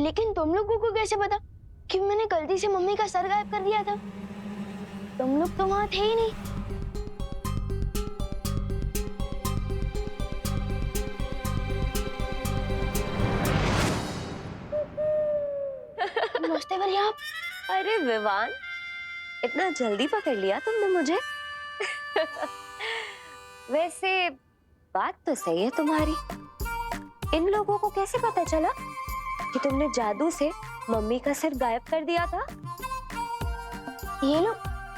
लेकिन तुम लोगों को कैसे पता कि मैंने गलती से मम्मी का सर गायब कर दिया था? तुम लोग तो वहां थे ही नहीं। नमस्ते भैया आप। अरे विवान, इतना जल्दी पकड़ लिया तुमने मुझे। वैसे बात तो सही है तुम्हारी। इन लोगों को कैसे पता चला कि तुमने जादू से मम्मी का सिर गायब कर दिया था? ये लोग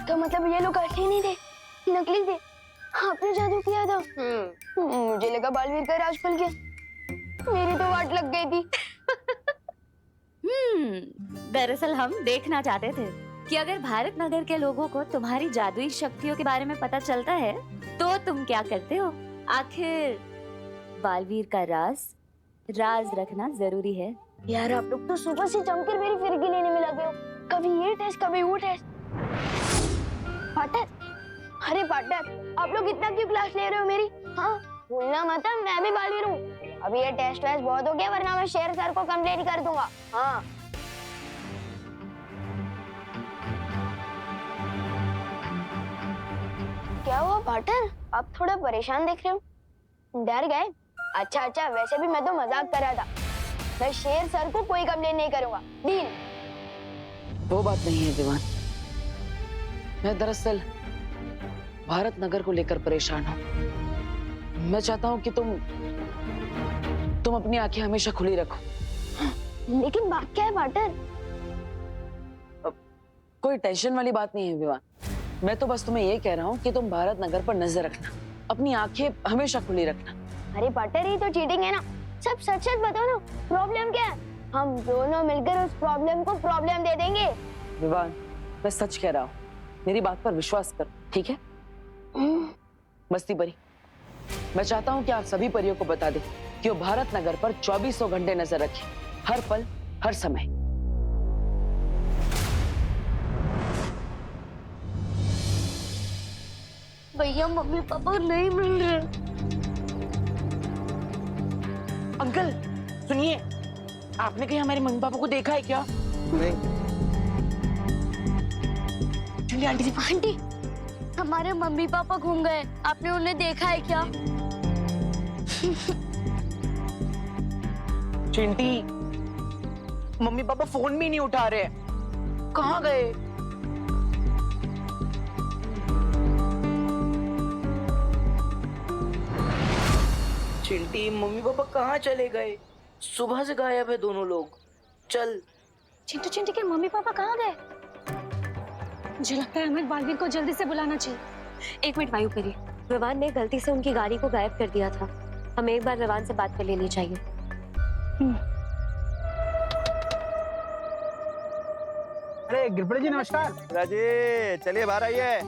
तो मतलब ये लोग असली नहीं थे, नकली थे। आपने जादू किया था। मुझे लगा बालवीर का राज खुल गया। मेरी तो वाट लग गई थी। दरअसल हम देखना चाहते थे कि अगर भारत नगर के लोगों को तुम्हारी जादुई शक्तियों के बारे में पता चलता है तो तुम क्या करते हो। आखिर बालवीर का राज रखना जरूरी है। यार आप लोग तो सुबह से जमकर मेरी फिरकी लेने में लगे हो। कभी ये टेस्ट कभी वो टेस्ट। पार्टनर, अरे पार्टनर, आप लोग इतना क्यों क्लास ले रहे हो मेरी? हाँ, भूलना मत मैं भी बालवीर हूँ। अभी ये टेस्ट वेस्ट बहुत हो गया, वरना मैं शेर सर को कंप्लेन कर दूंगा। हाँ। क्या हुआ पार्टनर? आप थोड़ा परेशान दिख रहे हो। डर गए? अच्छा, वैसे भी मैं तो मजाक कर रहा था। मैं शेर सर को कोई कंप्लेन नहीं करूंगा। डील। वो बात नहीं है दीवान। मैं दरअसल भारत नगर को लेकर परेशान हूँ। मैं चाहता हूँ कि तुम अपनी आंखें हमेशा खुली रखो। लेकिन बात क्या है पार्टनर? कोई टेंशन वाली बात नहीं है विवान। मैं तो बस तुम्हें ये कह रहा हूँ कि तुम भारत नगर पर नजर रखना, अपनी आंखें हमेशा खुली रखना। अरे पार्टनर, ये तो चीटिंग है ना। सब सच सच बताओ ना, प्रॉब्लम क्या है? हम दोनों मिलकर उस प्रॉब्लम को प्रॉब्लम दे देंगे। विवान, मैं सच कह रहा हूँ, मेरी बात पर विश्वास करो, ठीक है? मस्ती परी, मैं चाहता हूँ कि आप सभी परियों को बता दें कि वो भारत नगर पर 2400 घंटे नजर रखें, हर पल हर समय। भैया मम्मी पापा नहीं मिल रहे। अंकल सुनिए, आपने कहीं हमारे मम्मी पापा को देखा है क्या? नहीं। चलिए आंटी जी। आंटी, हमारे मम्मी पापा घूम गए, आपने उन्हें देखा है क्या? चिंटी, मम्मी पापा फोन भी नहीं उठा रहे, कहाँ गए? चिंटी, मम्मी पापा कहाँ चले गए? सुबह से गायब है दोनों लोग। चल। चिंटू चिंटी के मम्मी पापा कहाँ गए? मुझे लगता है हमें बालवीर को जल्दी से बुलाना चाहिए। एक मिनट वायु परी, विवान ने गलती से उनकी गाड़ी को गायब कर दिया था। हमें एक बार विवान से बात कर लेनी चाहिए। अरे गिरपड़े जी नमस्कार। राजी, चलिए बाहर आइए।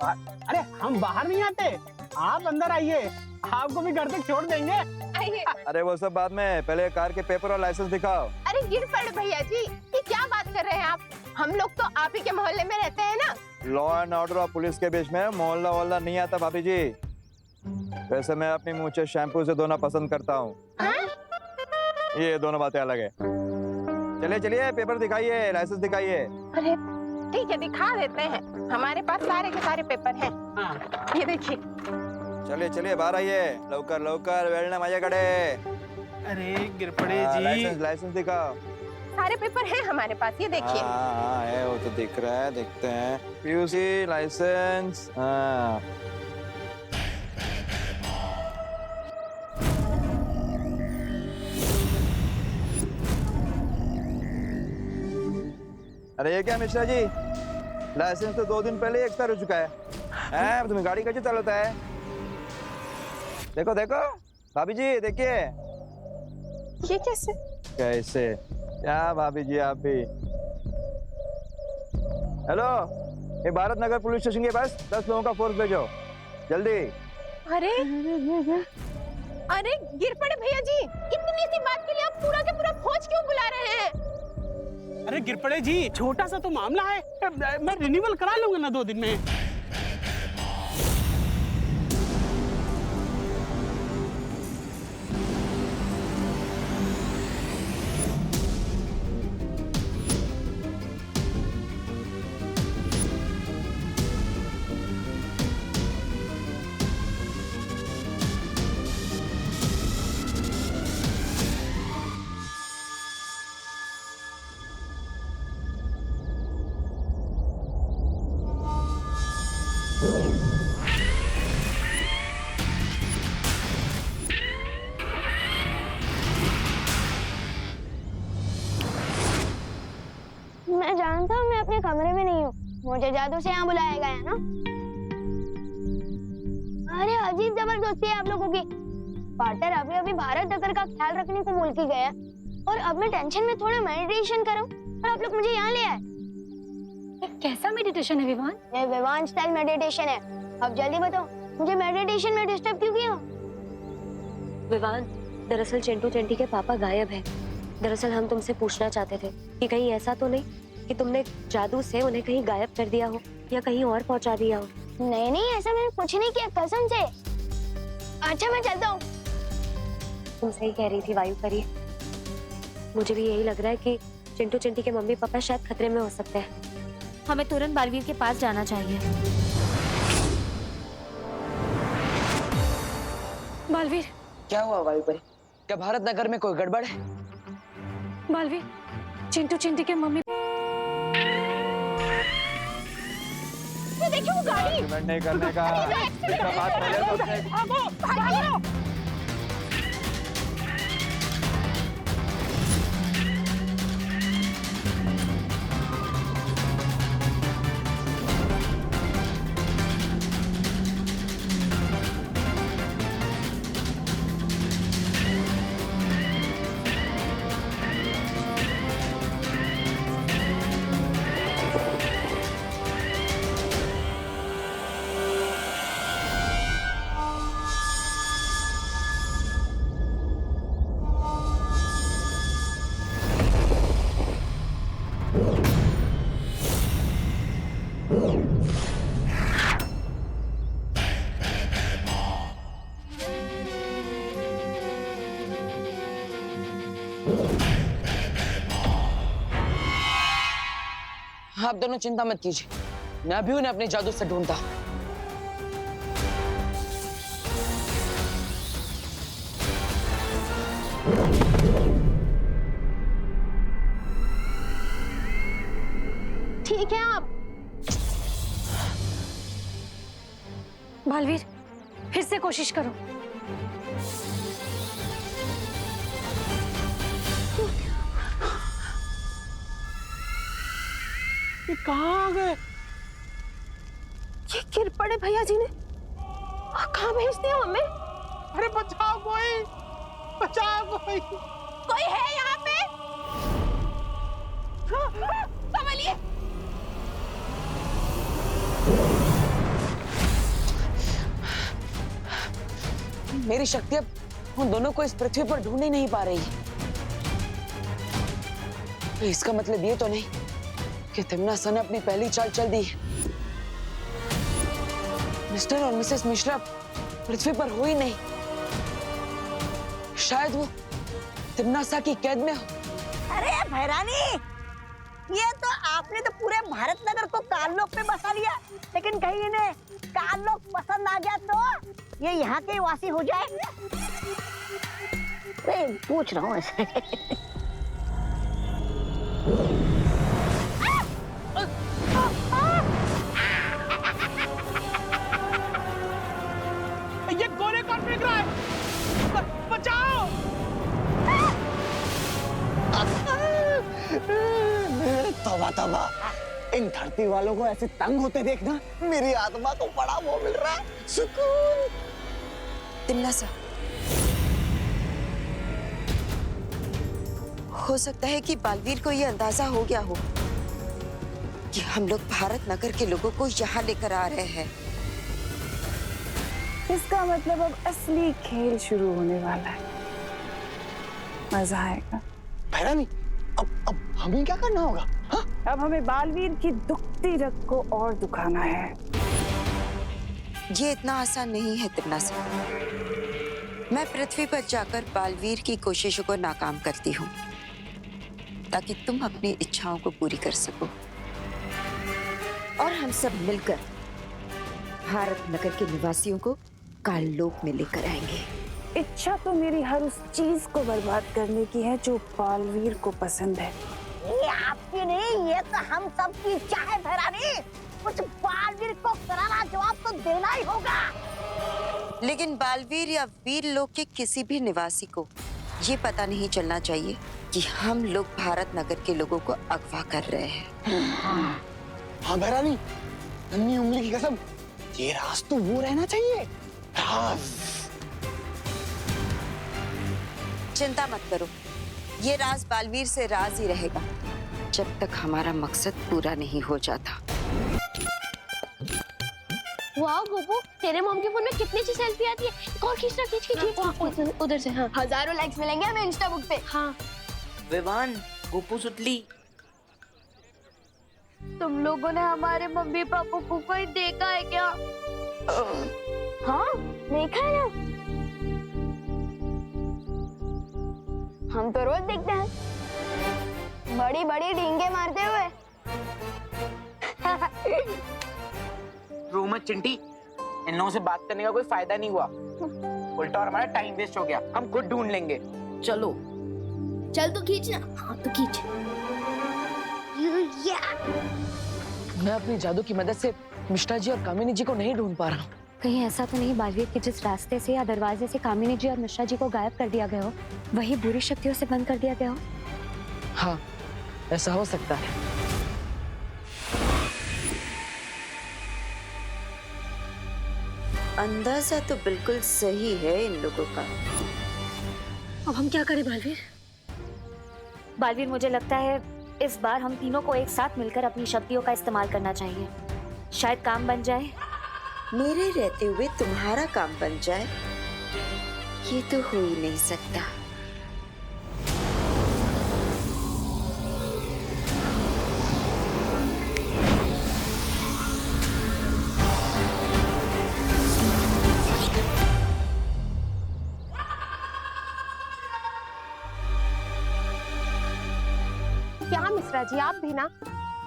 अरे हम बाहर नहीं आते, आप अंदर आइए, आपको भी घर तक छोड़ देंगे। आइए। अरे वो सब बाद में, पहले कार के पेपर और लाइसेंस दिखाओ। अरे गिरपड़ भैया जी, ये क्या बात कर रहे हैं आप? हम लोग तो आप ही के मोहल्ले में रहते हैं ना। लॉ एंड ऑर्डर और पुलिस के बीच में मोहल्ला वोहल्ला नहीं आता भाभी जी। वैसे मैं अपनी मूंछें शैम्पू से धोना पसंद करता हूँ। ये दोनों बातें अलग है। चलिए चलिए, पेपर दिखाइए, लाइसेंस दिखाइए। अरे ठीक है, दिखा देते हैं। हमारे पास सारे के सारे पेपर हैं। ये देखिए। चलिए चलिए बाहर आइए, लवकर लवकर, वेळ ना माझ्याकडे। अरे गिरपड़े जी, लाइसेंस दिखाओ। सारे पेपर हैं हमारे पास, ये देखिए। हाँ है, वो तो दिख रहा है, देखते हैं। पीयूसी लाइसेंस, हाँ। अरे ये क्या मिश्रा जी, लाइसेंस तो 2 दिन पहले ही एक्सपायर हो चुका है। तुम्हें गाड़ी कैसे चलाता है? देखो देखो भाभी जी, देखिए। ये कैसे? कैसे क्या भाभी जी, आप भी? हेलो, ये भारत नगर पुलिस स्टेशन के पास 10 लोगों का फोर्स भेजो, जल्दी। अरे अरे गिरपड़ भैया जी, इतनी सी बात के लिए आप पूरा के पूरा फौज क्यों बुला रहे हैं? अरे गिरपड़े जी, छोटा सा तो मामला है, मैं रिन्यूअल करा लूंगा ना 2 दिन में। कमरे में नहीं हूँ, मुझे जादू से यहाँ बुलाया गया है ना। अरे अजीब जबरदस्ती है आप लोगों की। पार्टनर अभी अभी भारत नगर का ख्याल रखने को बोल के गया और अब मैं टेंशन में थोड़ा मेडिटेशन करूं और आप लोग मुझे यहाँ ले आए। ये कैसा मेडिटेशन है विवान? ये विवान स्टाइल मेडिटेशन है। अब जल्दी बताओ मुझे मेडिटेशन में डिस्टर्ब क्यों किया? विवान, दरअसल चिंटू चिंटी के पापा गायब हैं। दरअसल हम तुमसे पूछना चाहते थे कि कहीं ऐसा तो नहीं कि तुमने जादू से उन्हें कहीं गायब कर दिया हो या कहीं और पहुंचा दिया हो। नहीं नहीं, ऐसा मैंने कुछ नहीं किया कसम से। अच्छा मैं चलता हूँ। तुम सही कह रही थी वायु परी। मुझे भी यही लग रहा है कि चिंटू चिंटी के मम्मी पापा शायद खतरे में हो सकते हैं। हमें तुरंत बालवीर के पास जाना चाहिए। बालवीर, क्या हुआ वायु परी? क्या भारत नगर में कोई गड़बड़ है? बालवीर, चिंटू चिंटी के मम्मी। ये देखिए वो गाड़ी। एक्सीडेंट नहीं करने का इसका बात पहले सोचने। आप दोनों चिंता मत कीजिए, मैं भी उन्हें अपने जादू से ढूंढता। ठीक है आप। बालवीर, फिर से कोशिश करो। ये कहाँ आ गए? ये गिर पड़े भैया जी ने। कहाँ भेज दिया हमें? अरे बचाओ कोई, बचाओ कोई। कोई है यहाँ पे? संभलिए। मेरी शक्ति अब उन दोनों को इस पृथ्वी पर ढूंढ ही नहीं पा रही। तो इसका मतलब ये तो नहीं कि तिम्नासा ने अपनी पहली चाल चल दी है। मिस्टर और मिसेस मिश्रा पृथ्वी पर हो ही नहीं। शायद वो तिम्नासा की कैद में हो। अरे भैरानी, ये तो आपने तो पूरे भारत नगर को काललोक पे बसा लिया, लेकिन कहीं इन्हें काललोक पसंद आ गया तो ये यहाँ के वासी हो जाए। पूछ रहा हूँ ऐसे। ये गोले कौन फेंक रहा है? बचाओ! तौबा तौबा, इन धरती वालों को ऐसे तंग होते देखना मेरी आत्मा को बड़ा वो मिल रहा है, सुकून। तिम्नासा, हो सकता है कि बालवीर को यह अंदाजा हो गया हो कि हम लोग भारत नगर के लोगों को यहाँ लेकर आ रहे हैं। इसका मतलब अब असली खेल शुरू होने वाला है। मजा आएगा। भैरानी, अब हमें क्या करना होगा? हाँ? अब हमें बालवीर की दुखती रग को और दुखाना है। ये इतना आसान नहीं है तिम्नासा। मैं पृथ्वी पर जाकर बालवीर की कोशिशों को नाकाम करती हूँ ताकि तुम अपनी इच्छाओं को पूरी कर सको और हम सब मिलकर भारत नगर के निवासियों को काललोक में लेकर आएंगे। इच्छा तो मेरी हर उस चीज को बर्बाद करने की है जो बालवीर को पसंद है। ये आपकी नहीं, ये तो हम सब की इच्छा है भैरानी। कुछ बालवीर को करारा जवाब तो देना ही होगा। लेकिन बालवीर या वीर लोक के किसी भी निवासी को ये पता नहीं चलना चाहिए कि हम लोग भारत नगर के लोगों को अगवा कर रहे हैं। हाँ बहरानी, नन्ही उंगली की कसम, ये राज तो वो रहना चाहिए, राज। चिंता मत करो, ये राज बालवीर से राज ही रहेगा जब तक हमारा मकसद पूरा नहीं हो जाता। वाह गोपू, तेरे मॉम के फोन में कितनी अच्छी सेल्फी आती है। कौन खींचना, खींच उधर से। हाँ, हजारों लाइक्स मिलेंगे हमें इंस्टा बुक पे। हाँ विवान, गोपू सुतली, तुम लोगों ने हमारे मम्मी पापा को कोई देखा है क्या? हाँ देखा है ना, हम तो रोज देखते हैं, बड़ी बड़ी डींगे मारते हुए। रो मत चिंटी, इन लोगों से बात करने का कोई फायदा नहीं हुआ, उल्टा और हमारा टाइम वेस्ट हो गया। हम खुद ढूंढ लेंगे, चलो। चल तो खींचना। हाँ तो खींच। मैं अपनी जादू की मदद से मिश्रा जी और कामिनी जी को नहीं ढूंढ पा रहा हूँ। कहीं ऐसा तो नहीं बालवीर कि जिस रास्ते से या दरवाजे से कामिनी जी और मिश्रा जी को गायब कर दिया गया हो, वही बुरी शक्तियों से बंद कर दिया गया हो? हाँ, ऐसा हो सकता है। अंदाजा तो बिल्कुल सही है इन लोगों का। अब हम क्या करें बालवीर? बालवीर, मुझे लगता है इस बार हम तीनों को एक साथ मिलकर अपनी शक्तियों का इस्तेमाल करना चाहिए। शायद काम बन जाए। मेरे रहते हुए तुम्हारा काम बन जाए, ये तो हो ही नहीं सकता। क्या मिश्रा जी, आप भी ना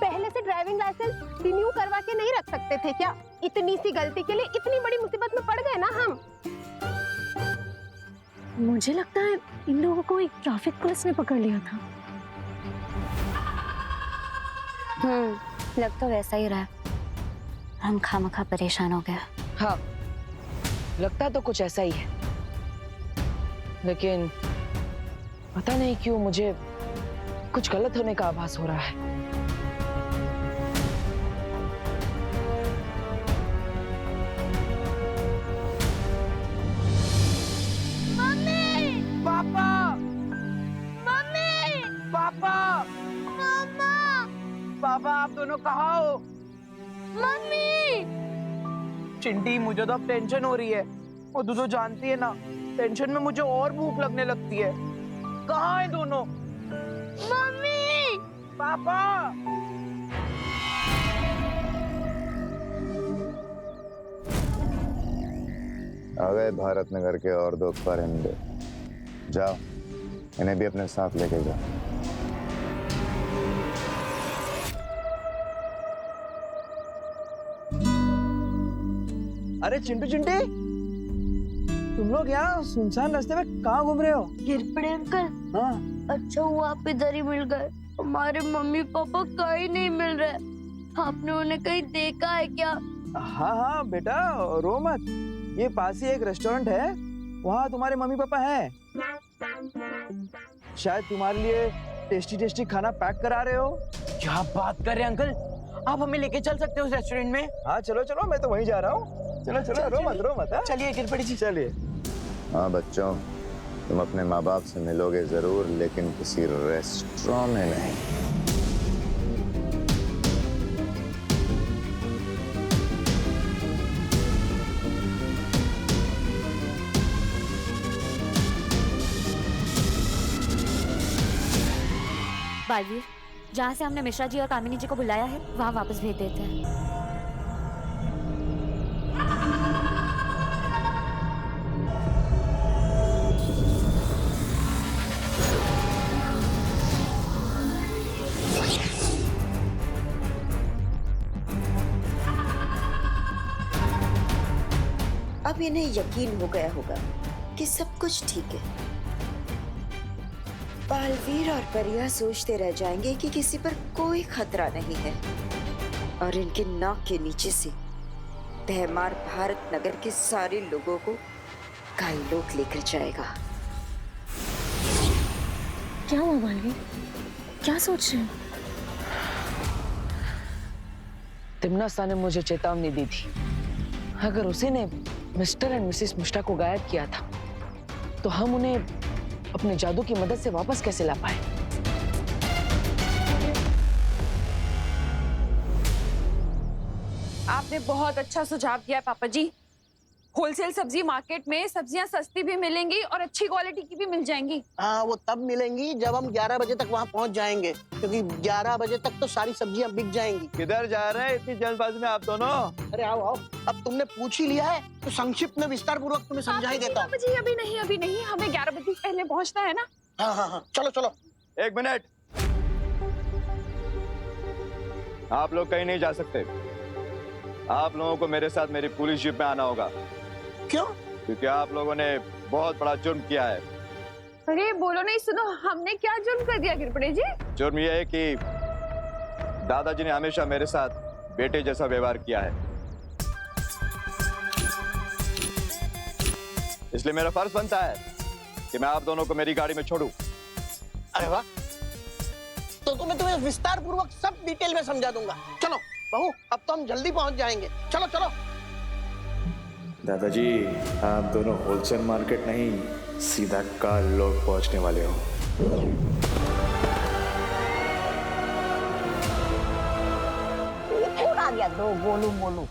पहले से ड्राइविंग लाइसेंस रिन्यू करवा के नहीं रख सकते थे क्या? इतनी सी गलती के लिए इतनी बड़ी मुसीबत में पड़ गए ना हम। मुझे लगता है इन लोगों को एक ट्रैफिक पुलिस ने पकड़ लिया था। लग तो वैसा ही रहा। हम खामखा परेशान हो गए। हाँ, लगता तो कुछ ऐसा ही है, लेकिन पता नहीं क्यों मुझे कुछ गलत होने का आभास हो रहा है। पापा, मम्मी, पापा, मम्मा, पापा, आप दोनों कहाँ हो? मम्मी। चिंटी, मुझे तो अब टेंशन हो रही है, और तू तो जानती है ना, टेंशन में मुझे और भूख लगने लगती है। कहाँ है दोनों? मम्मी, पापा। आ गए भारत नगर के और दो परिंदे, जाओ इन्हें भी अपने साथ लेके जाओ। अरे चिंटू चिंटी, तुम लोग यहाँ सुनसान रास्ते में कहाँ घूम रहे हो? गिर पड़े अंकल। हाँ, अच्छा हुआ आप इधर ही मिल गए। हमारे मम्मी पापा कहीं नहीं मिल रहे। आपने उन्हें कहीं देखा है क्या? हाँ हाँ बेटा, रो मत, ये पास ही एक रेस्टोरेंट है, वहाँ तुम्हारे मम्मी पापा हैं। शायद तुम्हारे लिए टेस्टी टेस्टी खाना पैक करा रहे हो। क्या बात कर रहे हैं अंकल, आप हमें लेके चल सकते हो उस रेस्टोरेंट में? हाँ चलो चलो, मैं तो वहीं जा रहा हूँ। चलो चलो, रो मत। हाँ? चलिए गिरपड़ी जी, चलिए। हाँ बच्चों, तुम अपने माँ बाप से मिलोगे जरूर, लेकिन किसी रेस्टोरेंट में नहीं। बालवीर, जहाँ से हमने मिश्रा जी और कामिनी जी को बुलाया है, वहाँ वापस भेज देते हैं। अब इन्हें यकीन हो गया होगा कि सब कुछ ठीक है। बालवीर और परिया सोचते रह जाएंगे कि किसी पर कोई खतरा नहीं है, और इनके नाक के नीचे से भैमार भारत नगर के सारे लोगों को काललोक लेकर जाएगा। क्या हुआ बालवीर, क्या सोच रहे हो? तिम्नासा ने मुझे चेतावनी दी थी, अगर उसी ने मिस्टर एंड मिसेस मिश्रा को गायब किया था तो हम उन्हें अपने जादू की मदद से वापस कैसे ला पाए? आपने बहुत अच्छा सुझाव दिया पापा जी। होलसेल सब्जी मार्केट में सब्जियां सस्ती भी मिलेंगी और अच्छी क्वालिटी की भी मिल जाएंगी। हाँ, वो तब मिलेंगी जब हम 11 बजे तक वहाँ पहुँच जाएंगे, क्योंकि 11 बजे तक तो सारी सब्जियां बिक जाएंगी। किधर जा रहे हैं इतनी जल्दबाजी में आप दोनों? अरे आओ आओ, अब तुमने पूछ ही लिया है तो संक्षिप्त में विस्तार पूर्वक तुम्हें समझा ही देता हूँ। पापा जी अभी नहीं, हमें 11 बजे पहले पहुँचना है ना। हाँ हाँ हाँ, चलो चलो। 1 मिनट, आप लोग कहीं नहीं जा सकते। आप लोगों को मेरे साथ मेरी पुलिस जीप में आना होगा। क्यों? क्योंकि आप लोगों ने बहुत बड़ा जुर्म किया है। अरे बोलो नहीं, सुनो, हमने क्या जुर्म कर दिया गिरपड़े जी? जुर्म यह है कि दादाजी ने हमेशा मेरे साथ बेटे जैसा व्यवहार किया है, इसलिए मेरा फर्ज बनता है कि मैं आप दोनों को मेरी गाड़ी में छोड़ूं। अरे वाह, तो तुम्हें विस्तार पूर्वक सब डिटेल में समझा दूंगा। चलो बहू, अब तो हम जल्दी पहुंच जाएंगे। चलो चलो। दादाजी, आप दोनों होलसेल मार्केट नहीं, सीधा काल लोग पहुंचने वाले हो। कौन आ गया? दो गोलू मोलू।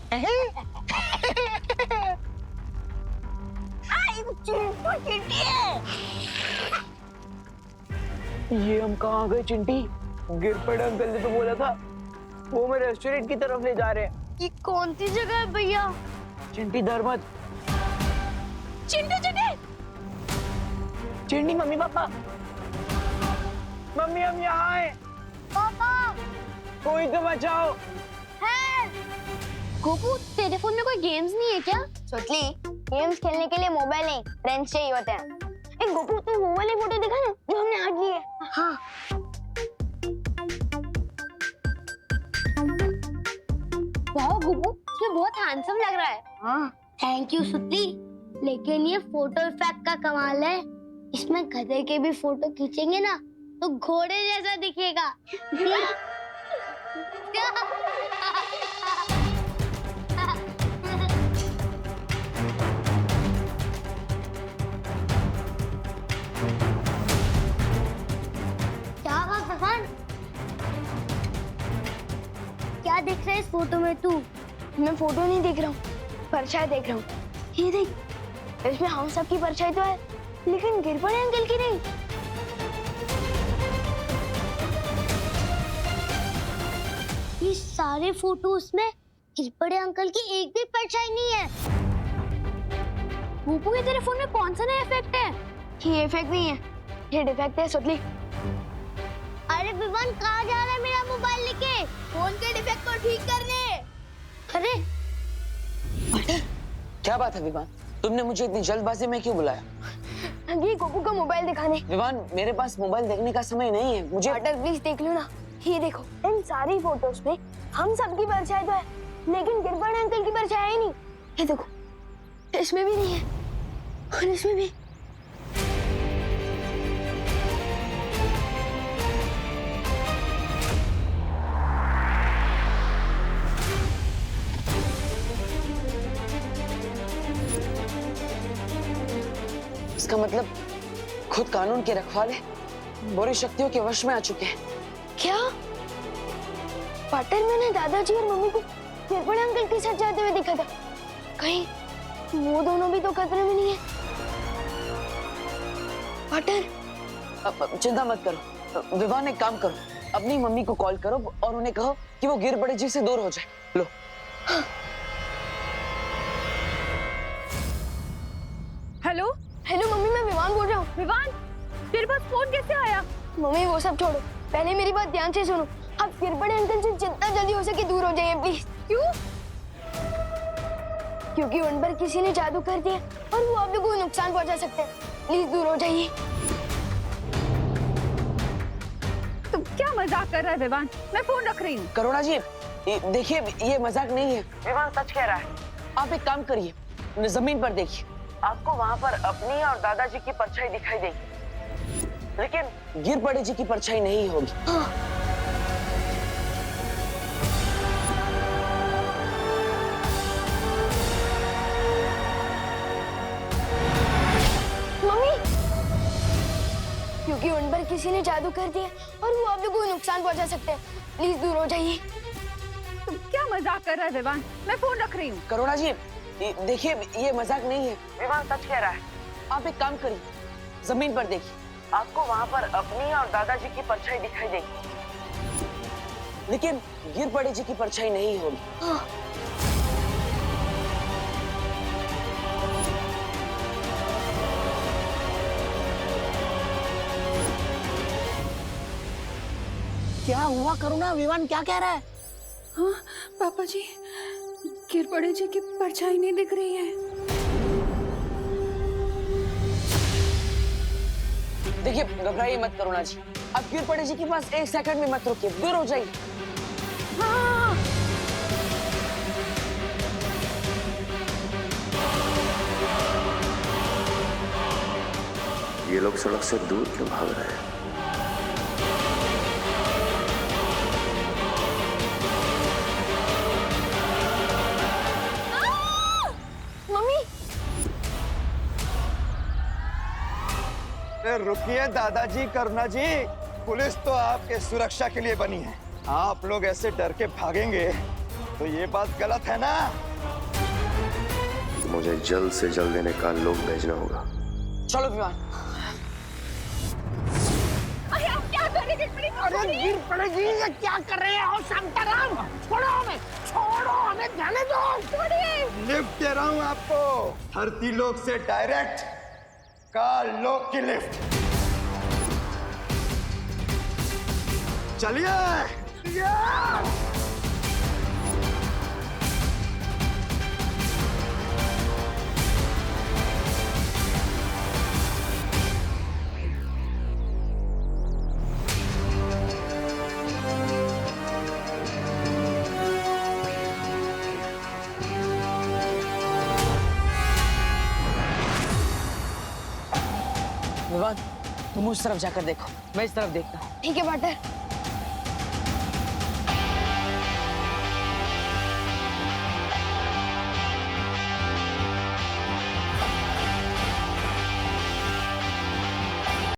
ये हम कहाँ गए चिंटी? गिरपड़े अंकल ने तो बोला था वो हमें रेस्टोरेंट की तरफ ले जा रहे हैं। ये कौन सी जगह है भैया? चिंटी डर मत। चिंटू चिंटी चिंटी, मम्मी पापा, मम्मी हम यहाँ आए। पापा कोई तो बचाओ। है गोपू, तेरे फोन में कोई गेम्स नहीं है क्या? सोचली, गेम्स खेलने के लिए मोबाइल नहीं, फ्रेंड्स चाहिए होते हैं। ए गोपू, तू वो वाली फोटो दिखा ना जो हमने आज ली है। हाँ, वाह गोपू, ये बहुत हैंडसम लग रहा है। हाँ, थैंक यू सुतली, लेकिन ये फोटो इफेक्ट का कमाल है। इसमें गधे के भी फोटो खींचेंगे ना तो घोड़े जैसा दिखेगा। क्या देख रहा है इस फोटो में तू? मैं फोटो नहीं देख रहा हूँ, परछाई देख रहा हूँ। ये देख, इसमें हम सब की परछाई तो है, लेकिन गिरपड़े अंकल की नहीं। ये सारे फोटोज में गिरपड़े अंकल की एक भी परछाई नहीं है। गोपू, ये तेरे फोन में कौन सा नया इफेक्ट है? ये इफेक्ट नहीं है, ये डिफेक्ट है सुतली। अरे विवान, कहाँ जा रहा है मेरा मोबाइल लेके? फोन के डिफेक्ट को ठीक करने। अरे क्या बात है विवान, तुमने मुझे इतनी जल्दबाजी में क्यों बुलाया? ये गोपू का मोबाइल दिखाने। विवान, मेरे पास मोबाइल देखने का समय नहीं है, मुझे। पार्टनर प्लीज देख लो ना, ये देखो, इन सारी फोटोज में हम सबकी परछाई तो है, लेकिन गिरपड़े अंकल की परछाई ही नहीं। ये देखो, इसमें भी नहीं है और इसमें भी। इसका मतलब खुद कानून के रखवाले बुरी शक्तियों के वश में आ चुके हैं। क्या? पार्टनर, मैंने दादाजी और मम्मी को गिरपड़े अंकल के साथ जाते हुए देखा था। कहीं वो दोनों भी तो खतरे में नहीं है? पार्टनर, चिंता मत करो विवान, एक काम करो, अपनी मम्मी को कॉल करो और उन्हें कहो कि वो गिरपड़े जी से दूर हो जाए। लो। हेलो हेलो मम्मी, मैं विवान बोल रहा हूँ। विवान, तेरे पास फोन कैसे आया? मम्मी वो सब छोड़ो, पहले मेरी बात ध्यान से सुनो। आप गिरपड़े अंकल से जितना जल्दी हो सके दूर हो जाइए प्लीज। क्यों? क्योंकि उन पर किसी ने जादू कर दिया और वो आपको कोई नुकसान पहुंचा सकते हैं। प्लीज दूर हो जाइए। तुम क्या मजाक कर रहा है विवान? मैं फोन रख रही हूँ। करुणा जी, देखिए ये मजाक नहीं है, विवान सच कह रहा है। आप एक काम करिए, जमीन पर देखिए, आपको वहाँ पर अपनी और दादाजी की परछाई दिखाई देगी, लेकिन गिरपड़े जी की परछाई नहीं होगी। क्योंकि उन पर किसी ने जादू कर दिया और वो अभी कोई नुकसान पहुंचा सकते हैं। प्लीज दूर हो जाइए। तुम क्या मजाक कर रहे हो विवान? मैं फोन रख रही हूँ। करुणा जी देखिए, ये मजाक नहीं है, विवान सच कह रहा है। आप एक काम करिए, जमीन पर देखिए, आपको वहाँ पर अपनी और दादाजी की परछाई दिखाई देगी, लेकिन गिर पड़े जी की परछाई नहीं होगी। क्या हुआ करुणा? विवान क्या कह रहा है? हाँ पापा जी, गिर पड़े जी की परछाई नहीं दिख रही है। देखिए घबराइए मत करुणा जी, अब गिर पड़े जी के पास 1 सेकंड में मत रुकिए, दूर हो जाइए। हाँ। ये लोग सड़क से दूर क्यों भाग रहे हैं? मम्मी रुकिए दादाजी, करुणा जी, पुलिस तो आपके सुरक्षा के लिए बनी है। आप लोग ऐसे डर के भागेंगे तो ये बात गलत है ना? मुझे जल्द से जल्द इन्हें काल लोग भेजना होगा। चलो विमान। अरे आप क्या कर रहे हैं? अरे गिर पड़ेगी, ये क्या कर रहे हो शांताराम? छोड़ो हमें, छोड़ो हमें, जाने दो। छोड़िए। लिफ्ट दे रहा हूँ आपको, धरती लोक से डायरेक्ट काल लोक की लिफ्ट। चलिए। विवान तुम उस तरफ जाकर देखो, मैं इस तरफ देखता हूँ। ठीक है पार्टनर।